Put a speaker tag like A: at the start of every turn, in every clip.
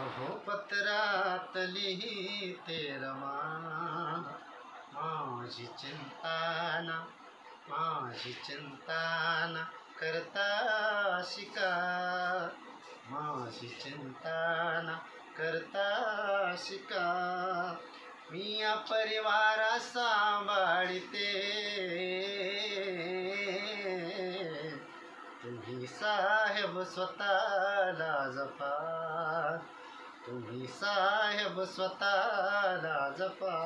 A: हो पत्रात लिहिते रमा, माझी चिंताना करता शिका, माझी चिंताना करता शिका. मी या परिवारा सांभाळते, तुम्ही साहेब स्वतःला जपा, तुम्ही साहेब स्वतःला जपा.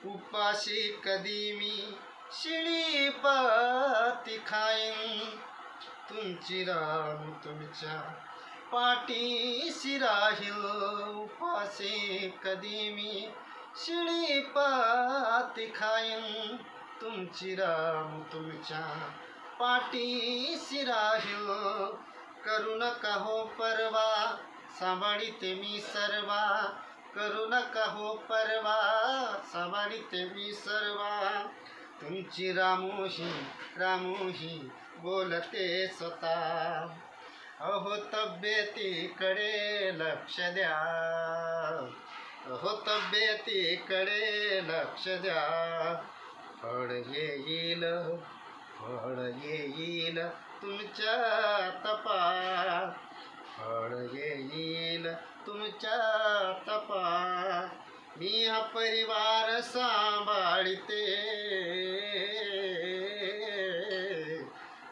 A: उपाशी कधी मी शिळी पाती खाईन, तुमची राम तुमच्या पाठीशी राहील. उपाशी कधी मी शिळी पाती खाईन, तुमची राम तुमच्या पाठीशी राहील. करू नका हो परवा, सांभाळीते मी सर्वा, करू नका हो परवा, सांभाळीते मी सर्वा. तुमची रामूही बोलते स्वतः, अहो तब्येतीकडे लक्ष द्या, अहो तब्येतीकडे लक्ष द्या. फळ येईल तुमच्या तपा, फळ येईल तुमच्या तपा. मी हा परिवार सांभाळते,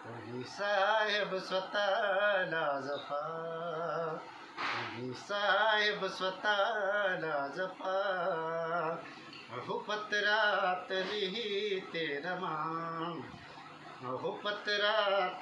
A: तुम्ही साहेब स्वतःला जपा, तुम्ही साहेब स्वतःला जपा. अहो पत्रात लिहिते रमा, अहो पत्रात